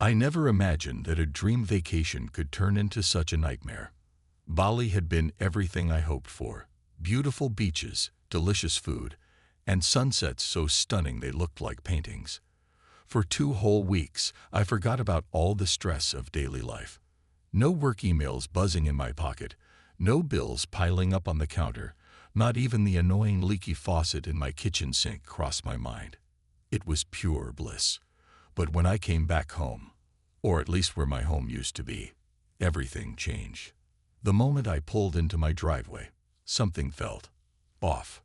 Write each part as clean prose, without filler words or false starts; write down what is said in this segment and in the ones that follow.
I never imagined that a dream vacation could turn into such a nightmare. Bali had been everything I hoped for. Beautiful beaches, delicious food, and sunsets so stunning they looked like paintings. For 2 whole weeks, I forgot about all the stress of daily life. No work emails buzzing in my pocket, no bills piling up on the counter, not even the annoying leaky faucet in my kitchen sink crossed my mind. It was pure bliss. But when I came back home, or at least where my home used to be, everything changed. The moment I pulled into my driveway, something felt off.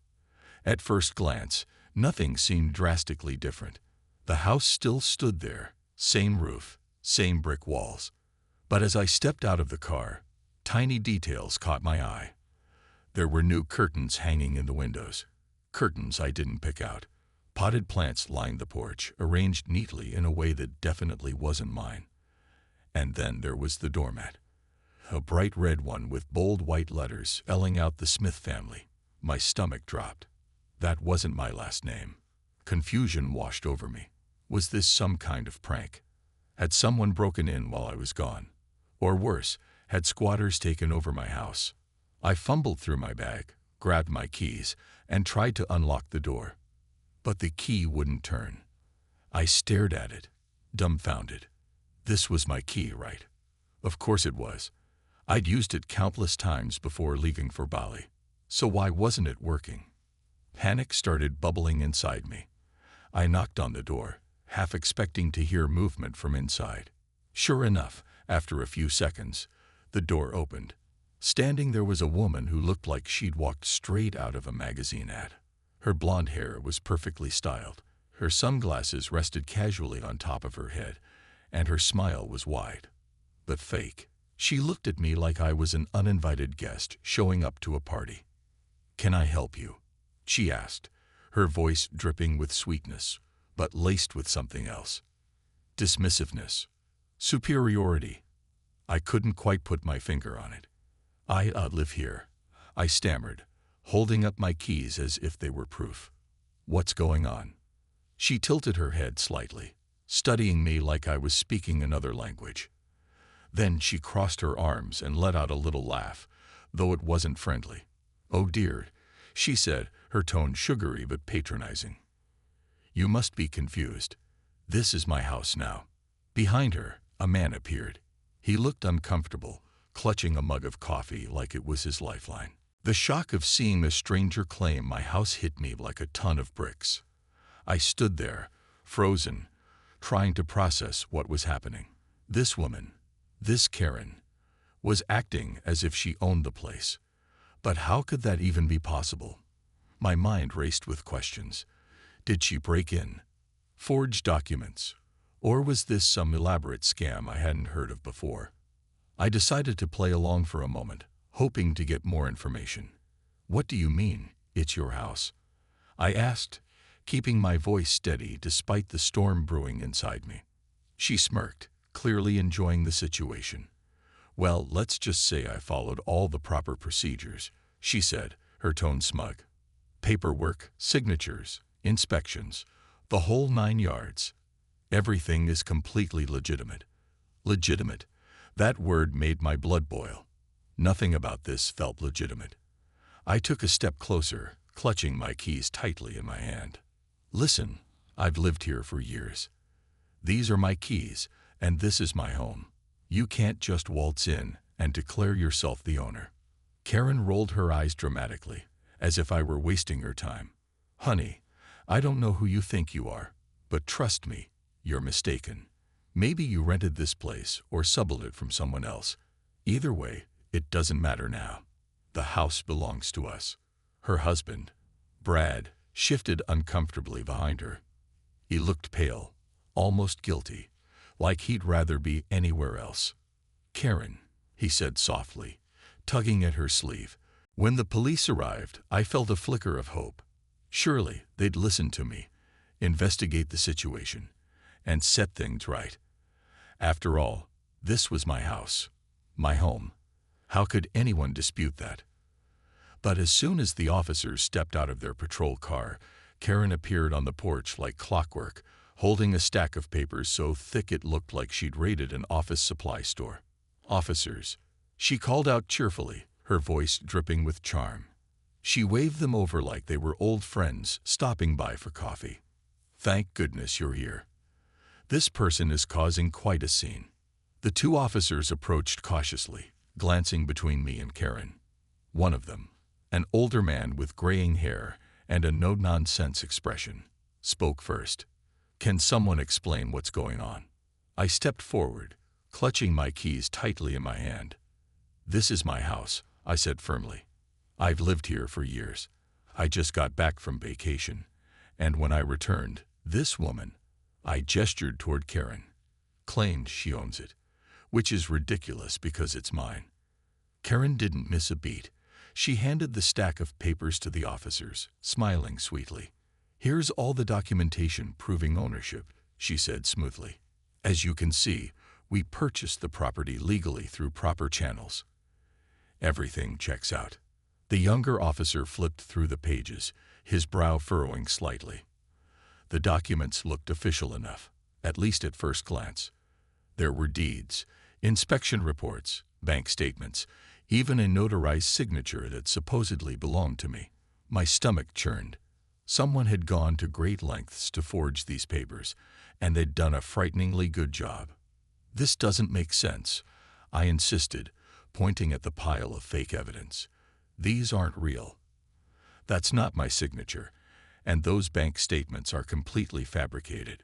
At first glance, nothing seemed drastically different. The house still stood there, same roof, same brick walls. But as I stepped out of the car, tiny details caught my eye. There were new curtains hanging in the windows. Curtains I didn't pick out. Potted plants lined the porch, arranged neatly in a way that definitely wasn't mine. And then there was the doormat. A bright red one with bold white letters spelling out the Smith family. My stomach dropped. That wasn't my last name. Confusion washed over me. Was this some kind of prank? Had someone broken in while I was gone? Or worse, had squatters taken over my house? I fumbled through my bag, grabbed my keys, and tried to unlock the door. But the key wouldn't turn. I stared at it, dumbfounded. This was my key, right? Of course it was. I'd used it countless times before leaving for Bali. So why wasn't it working? Panic started bubbling inside me. I knocked on the door, half expecting to hear movement from inside. Sure enough, after a few seconds, the door opened. Standing there was a woman who looked like she'd walked straight out of a magazine ad. Her blonde hair was perfectly styled. Her sunglasses rested casually on top of her head, and her smile was wide, but fake. She looked at me like I was an uninvited guest showing up to a party. "Can I help you?" she asked, her voice dripping with sweetness, but laced with something else. Dismissiveness. Superiority. I couldn't quite put my finger on it. "I live here," I stammered, holding up my keys as if they were proof. "What's going on?" She tilted her head slightly, studying me like I was speaking another language. Then she crossed her arms and let out a little laugh, though it wasn't friendly. "Oh dear," she said, her tone sugary but patronizing. "You must be confused. This is my house now." Behind her, a man appeared. He looked uncomfortable, clutching a mug of coffee like it was his lifeline. The shock of seeing a stranger claim my house hit me like a ton of bricks. I stood there, frozen, trying to process what was happening. This woman, this Karen, was acting as if she owned the place. But how could that even be possible? My mind raced with questions. Did she break in? Forge documents? Or was this some elaborate scam I hadn't heard of before? I decided to play along for a moment, hoping to get more information. "What do you mean, it's your house?" I asked, keeping my voice steady despite the storm brewing inside me. She smirked, clearly enjoying the situation. "Well, let's just say I followed all the proper procedures," she said, her tone smug. "Paperwork, signatures, inspections, the whole 9 yards. Everything is completely legitimate." Legitimate. That word made my blood boil. Nothing about this felt legitimate. I took a step closer, clutching my keys tightly in my hand. "Listen, I've lived here for years. These are my keys, and this is my home. You can't just waltz in and declare yourself the owner." Karen rolled her eyes dramatically, as if I were wasting her time. "Honey, I don't know who you think you are, but trust me, you're mistaken. Maybe you rented this place or sublet it from someone else. Either way, it doesn't matter now. The house belongs to us." Her husband, Brad, shifted uncomfortably behind her. He looked pale, almost guilty, like he'd rather be anywhere else. "Karen," he said softly, tugging at her sleeve. When the police arrived, I felt a flicker of hope. Surely they'd listen to me, investigate the situation, and set things right. After all, this was my house, my home. How could anyone dispute that? But as soon as the officers stepped out of their patrol car, Karen appeared on the porch like clockwork, holding a stack of papers so thick it looked like she'd raided an office supply store. "Officers," she called out cheerfully, her voice dripping with charm. She waved them over like they were old friends stopping by for coffee. "Thank goodness you're here. This person is causing quite a scene." The two officers approached cautiously, glancing between me and Karen. One of them, an older man with graying hair and a no-nonsense expression, spoke first. "Can someone explain what's going on?" I stepped forward, clutching my keys tightly in my hand. "This is my house," I said firmly. "I've lived here for years. I just got back from vacation, and when I returned, this woman," I gestured toward Karen, "claimed she owns it, which is ridiculous because it's mine." Karen didn't miss a beat. She handed the stack of papers to the officers, smiling sweetly. "Here's all the documentation proving ownership," she said smoothly. "As you can see, we purchased the property legally through proper channels. Everything checks out." The younger officer flipped through the pages, his brow furrowing slightly. The documents looked official enough, at least at first glance. There were deeds, inspection reports, bank statements, even a notarized signature that supposedly belonged to me. My stomach churned. Someone had gone to great lengths to forge these papers, and they'd done a frighteningly good job. "This doesn't make sense," I insisted, pointing at the pile of fake evidence. "These aren't real. That's not my signature, and those bank statements are completely fabricated.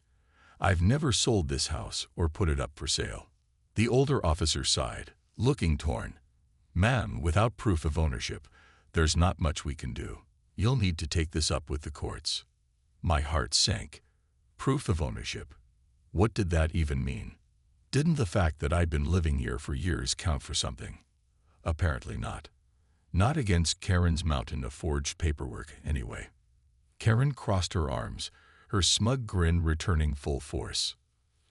I've never sold this house or put it up for sale." The older officer sighed, looking torn. "Ma'am, without proof of ownership, there's not much we can do. You'll need to take this up with the courts." My heart sank. Proof of ownership? What did that even mean? Didn't the fact that I'd been living here for years count for something? Apparently not. Not against Karen's mountain of forged paperwork, anyway. Karen crossed her arms, her smug grin returning full force.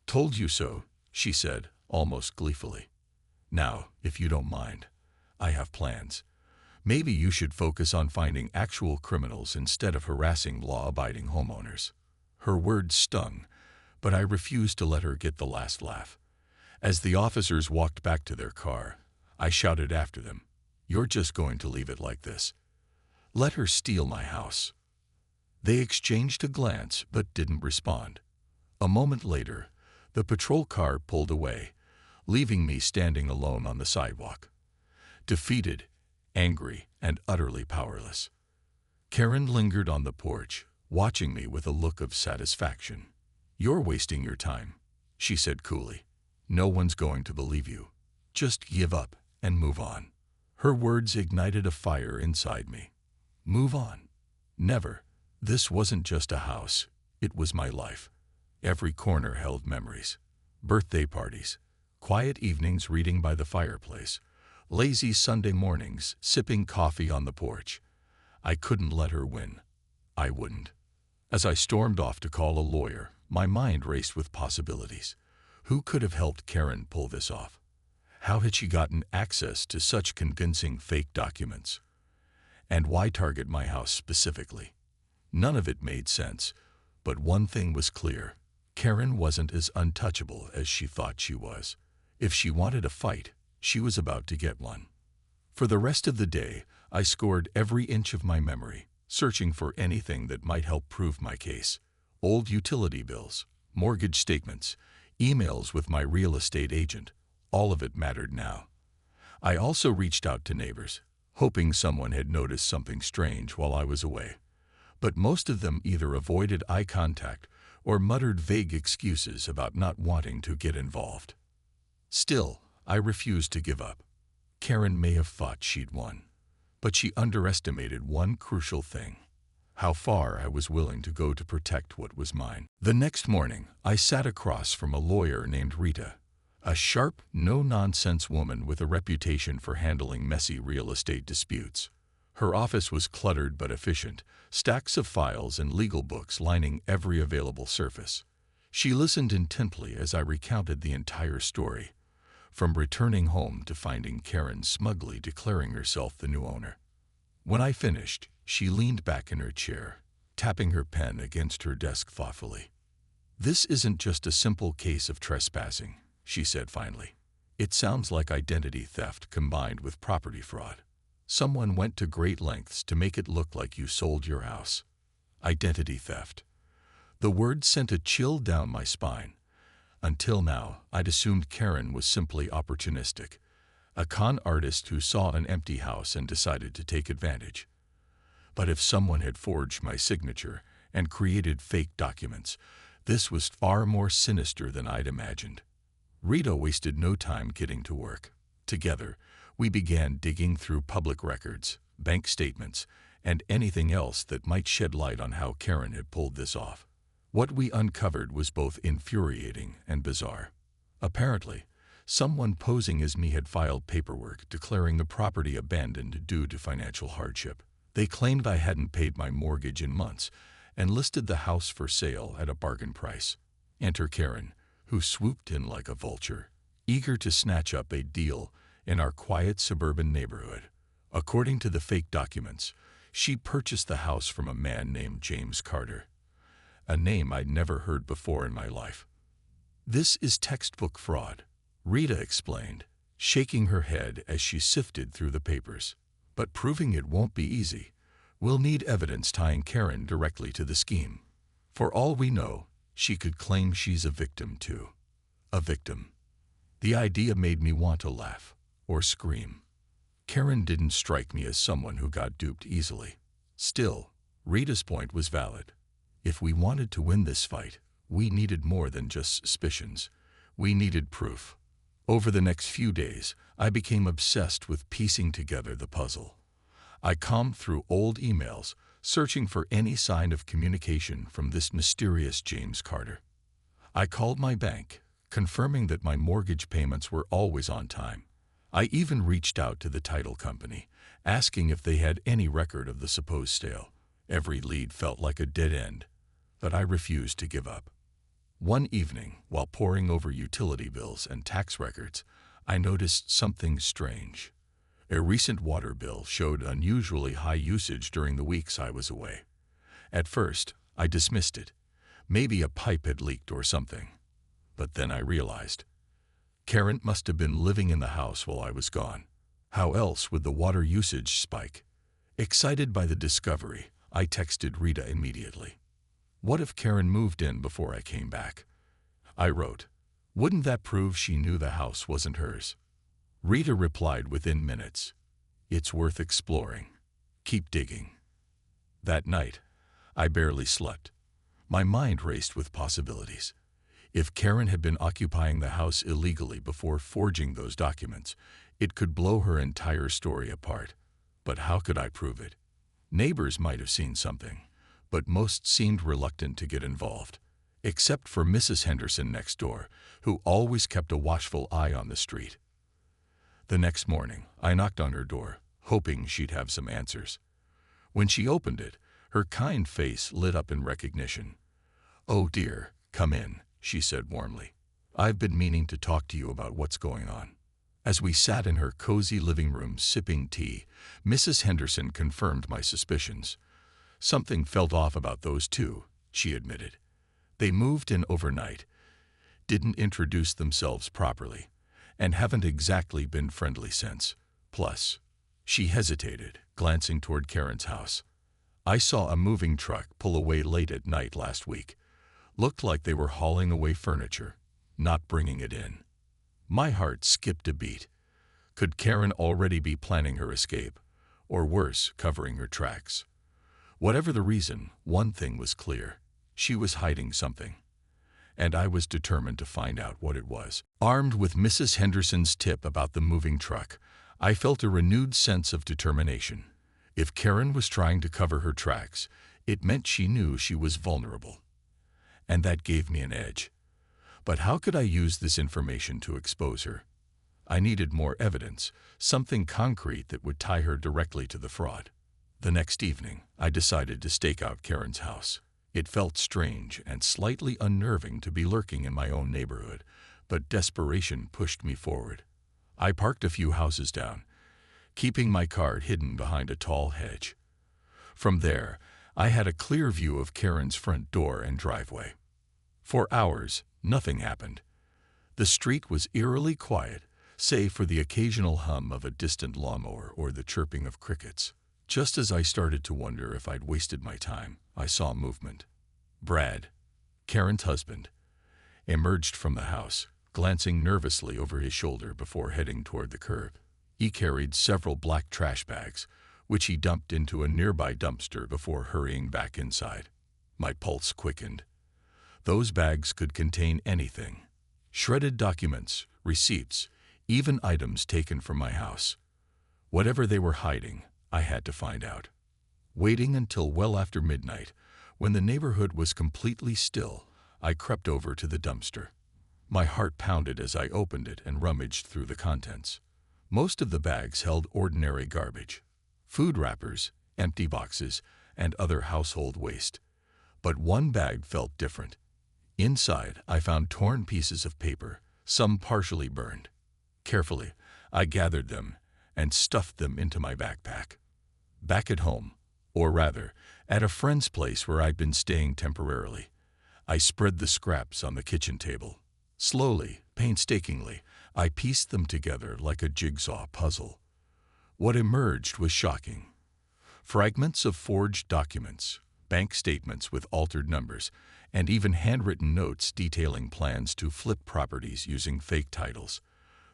"Told you so," she said, almost gleefully. "Now, if you don't mind, I have plans. Maybe you should focus on finding actual criminals instead of harassing law-abiding homeowners." Her words stung, but I refused to let her get the last laugh. As the officers walked back to their car, I shouted after them, "You're just going to leave it like this? Let her steal my house." They exchanged a glance but didn't respond. A moment later, the patrol car pulled away, leaving me standing alone on the sidewalk. Defeated, angry, and utterly powerless. Karen lingered on the porch, watching me with a look of satisfaction. "You're wasting your time," she said coolly. "No one's going to believe you. Just give up and move on." Her words ignited a fire inside me. Move on? Never. This wasn't just a house. It was my life. Every corner held memories. Birthday parties, quiet evenings reading by the fireplace, lazy Sunday mornings sipping coffee on the porch. I couldn't let her win. I wouldn't. As I stormed off to call a lawyer, my mind raced with possibilities. Who could have helped Karen pull this off? How had she gotten access to such convincing fake documents? And why target my house specifically? None of it made sense, but one thing was clear. Karen wasn't as untouchable as she thought she was. If she wanted a fight, she was about to get one. For the rest of the day, I scored every inch of my memory, searching for anything that might help prove my case. Old utility bills, mortgage statements, emails with my real estate agent. All of it mattered now. I also reached out to neighbors, hoping someone had noticed something strange while I was away. But most of them either avoided eye contact or muttered vague excuses about not wanting to get involved. Still, I refused to give up. Karen may have thought she'd won, but she underestimated one crucial thing: how far I was willing to go to protect what was mine. The next morning, I sat across from a lawyer named Rita, a sharp, no-nonsense woman with a reputation for handling messy real estate disputes. Her office was cluttered but efficient, stacks of files and legal books lining every available surface. She listened intently as I recounted the entire story, from returning home to finding Karen smugly declaring herself the new owner. When I finished, she leaned back in her chair, tapping her pen against her desk thoughtfully. "This isn't just a simple case of trespassing," she said finally. "It sounds like identity theft combined with property fraud. Someone went to great lengths to make it look like you sold your house." Identity theft. The word sent a chill down my spine. Until now, I'd assumed Karen was simply opportunistic, a con artist who saw an empty house and decided to take advantage. But if someone had forged my signature and created fake documents, this was far more sinister than I'd imagined. Rita wasted no time getting to work. Together, we began digging through public records, bank statements, and anything else that might shed light on how Karen had pulled this off. What we uncovered was both infuriating and bizarre. Apparently, someone posing as me had filed paperwork declaring the property abandoned due to financial hardship. They claimed I hadn't paid my mortgage in months and listed the house for sale at a bargain price. Enter Karen, who swooped in like a vulture, eager to snatch up a deal in our quiet suburban neighborhood. According to the fake documents, she purchased the house from a man named James Carter, a name I'd never heard before in my life. "This is textbook fraud," Rita explained, shaking her head as she sifted through the papers. "But proving it won't be easy. We'll need evidence tying Karen directly to the scheme. For all we know, she could claim she's a victim too." A victim. The idea made me want to laugh or scream. Karen didn't strike me as someone who got duped easily. Still, Rita's point was valid. If we wanted to win this fight, we needed more than just suspicions. We needed proof. Over the next few days, I became obsessed with piecing together the puzzle. I combed through old emails, searching for any sign of communication from this mysterious James Carter. I called my bank, confirming that my mortgage payments were always on time. I even reached out to the title company, asking if they had any record of the supposed sale. Every lead felt like a dead end, but I refused to give up. One evening, while poring over utility bills and tax records, I noticed something strange. A recent water bill showed unusually high usage during the weeks I was away. At first, I dismissed it. Maybe a pipe had leaked or something. But then I realized Karen must have been living in the house while I was gone. How else would the water usage spike? Excited by the discovery, I texted Rita immediately. What if Karen moved in before I came back? I wrote, "Wouldn't that prove she knew the house wasn't hers?" Rita replied within minutes, "It's worth exploring. Keep digging." That night, I barely slept. My mind raced with possibilities. If Karen had been occupying the house illegally before forging those documents, it could blow her entire story apart. But how could I prove it? Neighbors might have seen something, but most seemed reluctant to get involved, except for Mrs. Henderson next door, who always kept a watchful eye on the street. The next morning, I knocked on her door, hoping she'd have some answers. When she opened it, her kind face lit up in recognition. "Oh dear, come in," she said warmly. "I've been meaning to talk to you about what's going on." As we sat in her cozy living room sipping tea, Mrs. Henderson confirmed my suspicions. "Something felt off about those two," she admitted. "They moved in overnight, didn't introduce themselves properly, and haven't exactly been friendly since. Plus," she hesitated, glancing toward Karen's house, "I saw a moving truck pull away late at night last week. Looked like they were hauling away furniture, not bringing it in." My heart skipped a beat. Could Karen already be planning her escape, or worse, covering her tracks? Whatever the reason, one thing was clear. She was hiding something. And I was determined to find out what it was. Armed with Mrs. Henderson's tip about the moving truck, I felt a renewed sense of determination. If Karen was trying to cover her tracks, it meant she knew she was vulnerable. And that gave me an edge. But how could I use this information to expose her? I needed more evidence, something concrete that would tie her directly to the fraud. The next evening, I decided to stake out Karen's house. It felt strange and slightly unnerving to be lurking in my own neighborhood, but desperation pushed me forward. I parked a few houses down, keeping my car hidden behind a tall hedge. From there, I had a clear view of Karen's front door and driveway. For hours, nothing happened. The street was eerily quiet, save for the occasional hum of a distant lawnmower or the chirping of crickets. Just as I started to wonder if I'd wasted my time, I saw movement. Brad, Karen's husband, emerged from the house, glancing nervously over his shoulder before heading toward the curb. He carried several black trash bags, which he dumped into a nearby dumpster before hurrying back inside. My pulse quickened. Those bags could contain anything: shredded documents, receipts, even items taken from my house. Whatever they were hiding, I had to find out. Waiting until well after midnight, when the neighborhood was completely still, I crept over to the dumpster. My heart pounded as I opened it and rummaged through the contents. Most of the bags held ordinary garbage: food wrappers, empty boxes, and other household waste. But one bag felt different. Inside, I found torn pieces of paper, some partially burned. Carefully, I gathered them and stuffed them into my backpack. Back at home, or rather, at a friend's place where I'd been staying temporarily, I spread the scraps on the kitchen table. Slowly, painstakingly, I pieced them together like a jigsaw puzzle. What emerged was shocking. Fragments of forged documents, bank statements with altered numbers, and even handwritten notes detailing plans to flip properties using fake titles.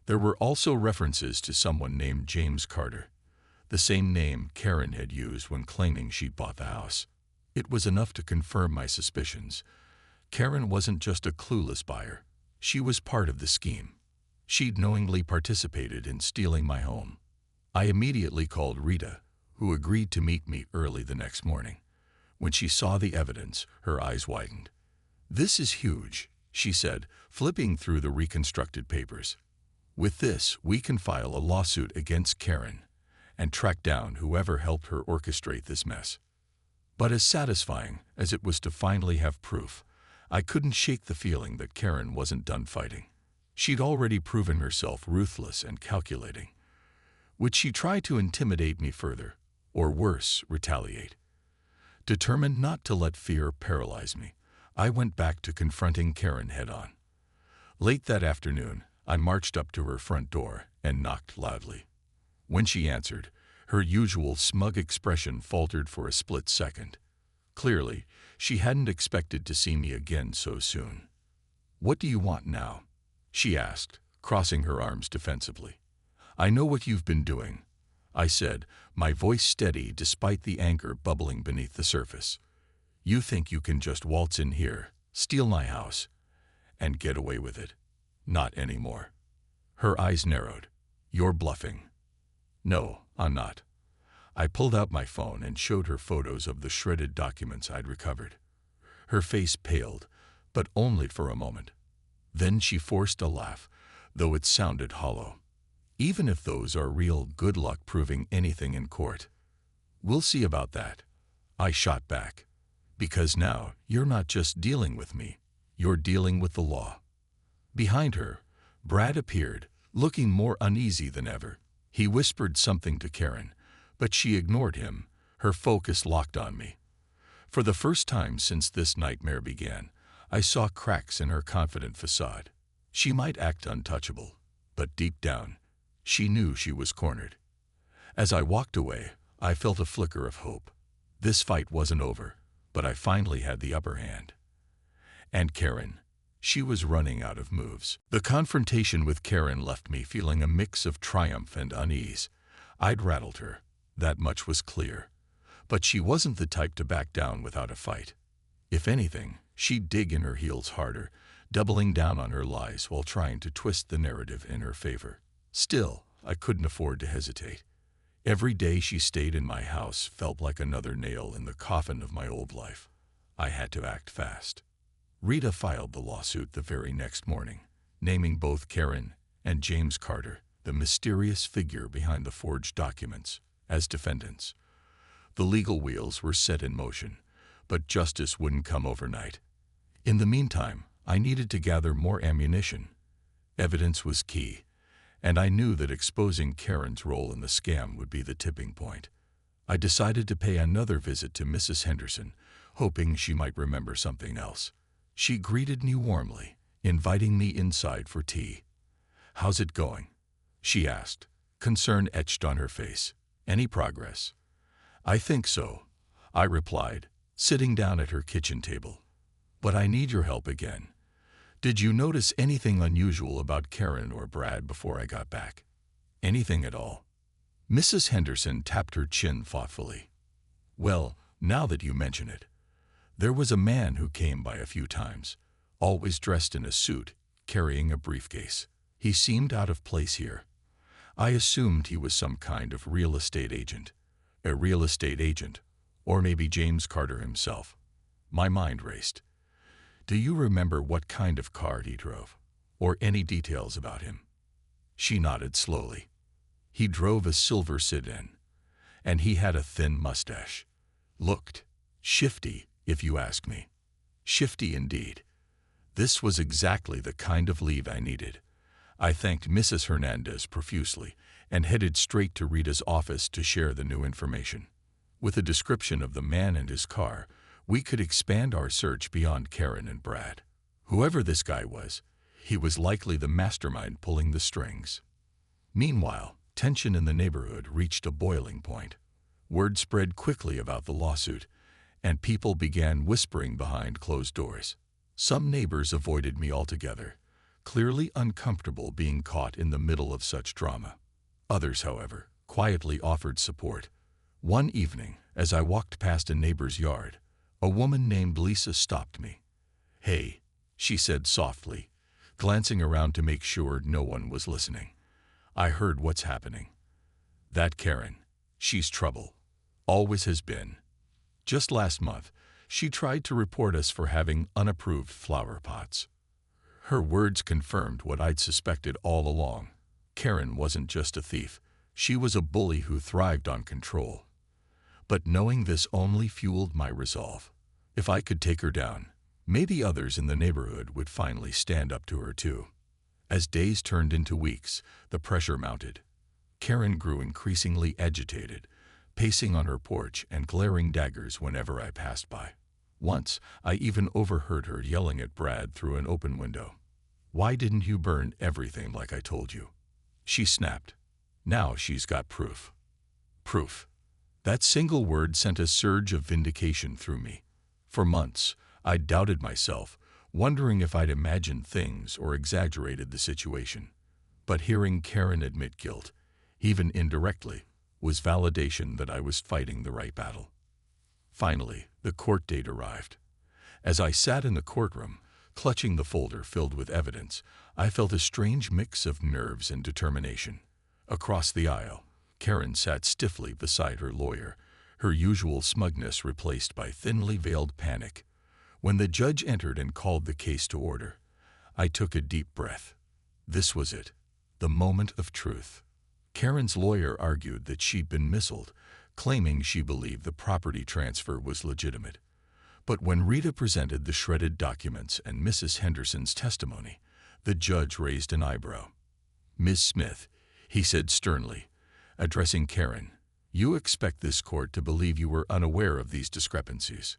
There were also references to someone named James Carter, the same name Karen had used when claiming she'd bought the house. It was enough to confirm my suspicions. Karen wasn't just a clueless buyer. She was part of the scheme. She'd knowingly participated in stealing my home. I immediately called Rita, who agreed to meet me early the next morning. When she saw the evidence, her eyes widened. "This is huge," she said, flipping through the reconstructed papers. "With this, we can file a lawsuit against Karen and track down whoever helped her orchestrate this mess." But as satisfying as it was to finally have proof, I couldn't shake the feeling that Karen wasn't done fighting. She'd already proven herself ruthless and calculating. Would she try to intimidate me further, or worse, retaliate? Determined not to let fear paralyze me, I went back to confronting Karen head-on. Late that afternoon, I marched up to her front door and knocked loudly. When she answered, her usual smug expression faltered for a split second. Clearly, she hadn't expected to see me again so soon. "What do you want now?" she asked, crossing her arms defensively. "I know what you've been doing," I said, my voice steady despite the anger bubbling beneath the surface. "You think you can just waltz in here, steal my house, and get away with it? Not anymore." Her eyes narrowed. "You're bluffing." "No, I'm not." I pulled out my phone and showed her photos of the shredded documents I'd recovered. Her face paled, but only for a moment. Then she forced a laugh, though it sounded hollow. "Even if those are real, good luck proving anything in court." "We'll see about that," I shot back. "Because now you're not just dealing with me, you're dealing with the law." Behind her, Brad appeared, looking more uneasy than ever. He whispered something to Karen, but she ignored him, her focus locked on me. For the first time since this nightmare began, I saw cracks in her confident facade. She might act untouchable, but deep down, she knew she was cornered. As I walked away, I felt a flicker of hope. This fight wasn't over, but I finally had the upper hand. And Karen, she was running out of moves. The confrontation with Karen left me feeling a mix of triumph and unease. I'd rattled her, that much was clear. But she wasn't the type to back down without a fight. If anything, she'd dig in her heels harder, doubling down on her lies while trying to twist the narrative in her favor. Still, I couldn't afford to hesitate. Every day she stayed in my house felt like another nail in the coffin of my old life. I had to act fast. Rita filed the lawsuit the very next morning, naming both Karen and James Carter, the mysterious figure behind the forged documents, as defendants. The legal wheels were set in motion, but justice wouldn't come overnight. In the meantime, I needed to gather more ammunition. Evidence was key, and I knew that exposing Karen's role in the scam would be the tipping point. I decided to pay another visit to Mrs. Henderson, hoping she might remember something else. She greeted me warmly, inviting me inside for tea. "How's it going?" she asked, concern etched on her face. "Any progress?" "I think so," I replied, sitting down at her kitchen table. "But I need your help again. Did you notice anything unusual about Karen or Brad before I got back? Anything at all?" Mrs. Henderson tapped her chin thoughtfully. "Well, now that you mention it, there was a man who came by a few times, always dressed in a suit, carrying a briefcase. He seemed out of place here. I assumed he was some kind of real estate agent. A real estate agent, or maybe James Carter himself." My mind raced. "Do you remember what kind of car he drove, or any details about him?" She nodded slowly. "He drove a silver sedan, and he had a thin mustache. Looked shifty, if you ask me. Shifty indeed." This was exactly the kind of lead I needed. I thanked Mrs. Hernandez profusely and headed straight to Rita's office to share the new information. With a description of the man and his car, we could expand our search beyond Karen and Brad. Whoever this guy was, he was likely the mastermind pulling the strings. Meanwhile, tension in the neighborhood reached a boiling point. Word spread quickly about the lawsuit, and people began whispering behind closed doors. Some neighbors avoided me altogether, clearly uncomfortable being caught in the middle of such drama. Others, however, quietly offered support. One evening, as I walked past a neighbor's yard, a woman named Lisa stopped me. "Hey," she said softly, glancing around to make sure no one was listening. "I heard what's happening. That Karen, she's trouble. Always has been. Just last month, she tried to report us for having unapproved flower pots." Her words confirmed what I'd suspected all along. Karen wasn't just a thief. She was a bully who thrived on control. But knowing this only fueled my resolve. If I could take her down, maybe others in the neighborhood would finally stand up to her too. As days turned into weeks, the pressure mounted. Karen grew increasingly agitated, pacing on her porch and glaring daggers whenever I passed by. Once, I even overheard her yelling at Brad through an open window. "Why didn't you burn everything like I told you?" She snapped. Now she's got proof. Proof. That single word sent a surge of vindication through me. For months, I doubted myself, wondering if I'd imagined things or exaggerated the situation. But hearing Karen admit guilt, even indirectly, was validation that I was fighting the right battle. Finally, the court date arrived. As I sat in the courtroom, clutching the folder filled with evidence, I felt a strange mix of nerves and determination. Across the aisle, Karen sat stiffly beside her lawyer, her usual smugness replaced by thinly veiled panic. When the judge entered and called the case to order, I took a deep breath. This was it, the moment of truth. Karen's lawyer argued that she'd been misled, claiming she believed the property transfer was legitimate. But when Rita presented the shredded documents and Mrs. Henderson's testimony, the judge raised an eyebrow. "Ms. Smith," he said sternly, addressing Karen, "you expect this court to believe you were unaware of these discrepancies."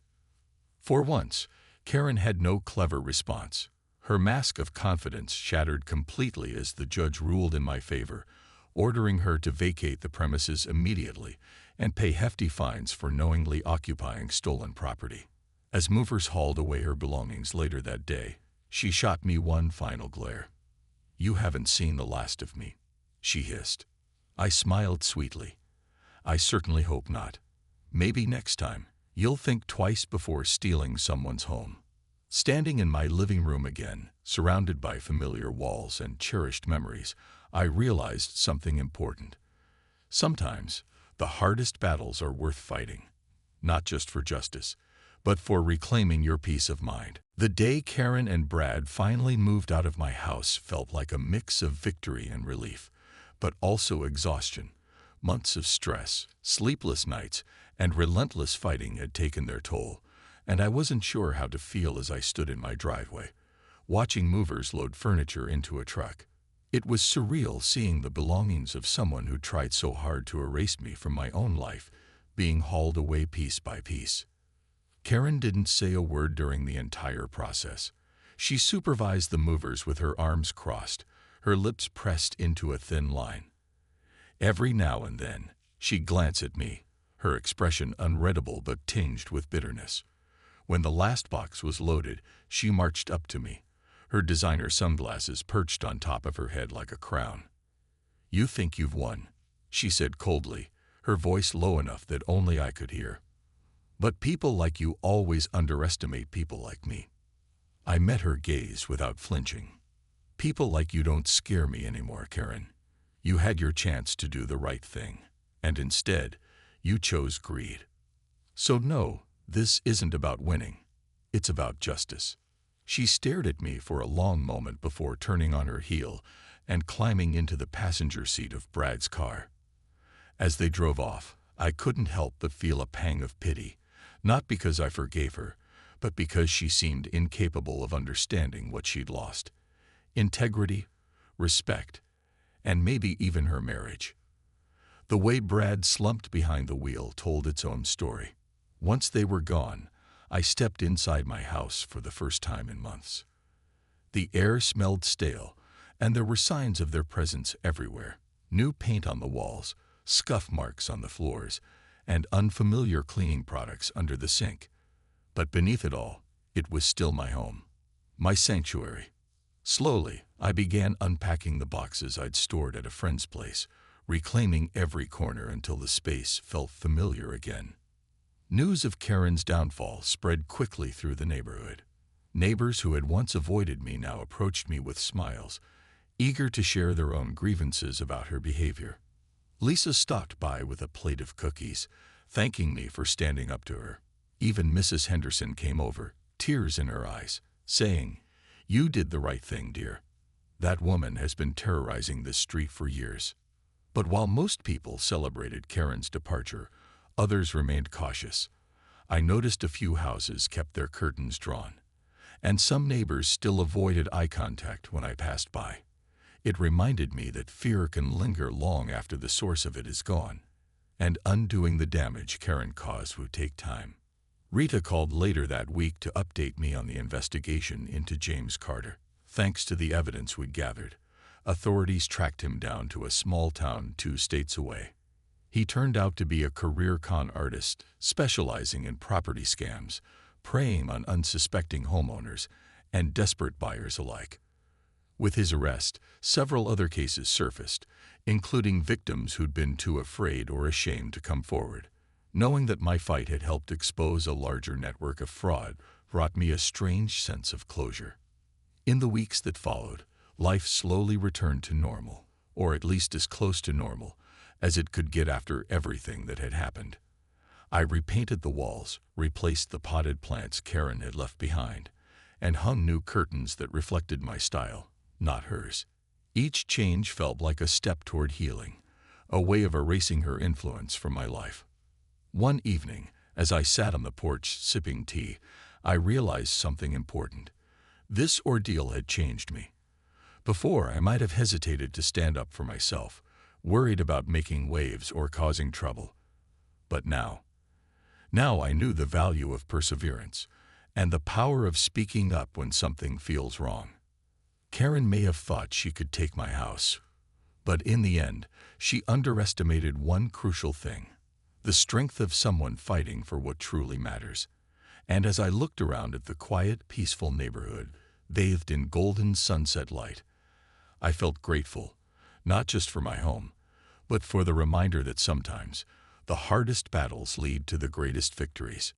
For once, Karen had no clever response. Her mask of confidence shattered completely as the judge ruled in my favor, ordering her to vacate the premises immediately and pay hefty fines for knowingly occupying stolen property. As movers hauled away her belongings later that day, she shot me one final glare. "You haven't seen the last of me," she hissed. I smiled sweetly. "I certainly hope not. Maybe next time, you'll think twice before stealing someone's home." Standing in my living room again, surrounded by familiar walls and cherished memories, I realized something important. Sometimes, the hardest battles are worth fighting, not just for justice, but for reclaiming your peace of mind. The day Karen and Brad finally moved out of my house felt like a mix of victory and relief, but also exhaustion. Months of stress, sleepless nights, and relentless fighting had taken their toll, and I wasn't sure how to feel as I stood in my driveway, watching movers load furniture into a truck. It was surreal seeing the belongings of someone who tried so hard to erase me from my own life being hauled away piece by piece. Karen didn't say a word during the entire process. She supervised the movers with her arms crossed, her lips pressed into a thin line. Every now and then, she'd glance at me, her expression unreadable but tinged with bitterness. When the last box was loaded, she marched up to me, her designer sunglasses perched on top of her head like a crown. "You think you've won," she said coldly, her voice low enough that only I could hear. "But people like you always underestimate people like me." I met her gaze without flinching. "People like you don't scare me anymore, Karen. You had your chance to do the right thing, and instead, you chose greed. So no, this isn't about winning. It's about justice." She stared at me for a long moment before turning on her heel and climbing into the passenger seat of Brad's car. As they drove off, I couldn't help but feel a pang of pity, not because I forgave her, but because she seemed incapable of understanding what she'd lost: integrity, respect, and maybe even her marriage. The way Brad slumped behind the wheel told its own story. Once they were gone, I stepped inside my house for the first time in months. The air smelled stale, and there were signs of their presence everywhere: new paint on the walls, scuff marks on the floors, and unfamiliar cleaning products under the sink. But beneath it all, it was still my home, my sanctuary. Slowly, I began unpacking the boxes I'd stored at a friend's place, reclaiming every corner until the space felt familiar again. News of Karen's downfall spread quickly through the neighborhood. Neighbors who had once avoided me now approached me with smiles, eager to share their own grievances about her behavior. Lisa stopped by with a plate of cookies, thanking me for standing up to her. Even Mrs. Henderson came over, tears in her eyes, saying, "You did the right thing, dear. That woman has been terrorizing this street for years." But while most people celebrated Karen's departure, others remained cautious. I noticed a few houses kept their curtains drawn, and some neighbors still avoided eye contact when I passed by. It reminded me that fear can linger long after the source of it is gone, and undoing the damage Karen caused would take time. Rita called later that week to update me on the investigation into James Carter. Thanks to the evidence we'd gathered, authorities tracked him down to a small town 2 states away. He turned out to be a career con artist specializing in property scams, preying on unsuspecting homeowners and desperate buyers alike. With his arrest, several other cases surfaced, including victims who'd been too afraid or ashamed to come forward. Knowing that my fight had helped expose a larger network of fraud brought me a strange sense of closure. In the weeks that followed, life slowly returned to normal, or at least as close to normal as it could get after everything that had happened. I repainted the walls, replaced the potted plants Karen had left behind, and hung new curtains that reflected my style, not hers. Each change felt like a step toward healing, a way of erasing her influence from my life. One evening, as I sat on the porch sipping tea, I realized something important. This ordeal had changed me. Before, I might have hesitated to stand up for myself, worried about making waves or causing trouble. But now I knew the value of perseverance and the power of speaking up when something feels wrong. Karen may have thought she could take my house, but in the end, she underestimated one crucial thing: the strength of someone fighting for what truly matters. And as I looked around at the quiet, peaceful neighborhood, bathed in golden sunset light, I felt grateful, not just for my home, but for the reminder that sometimes the hardest battles lead to the greatest victories.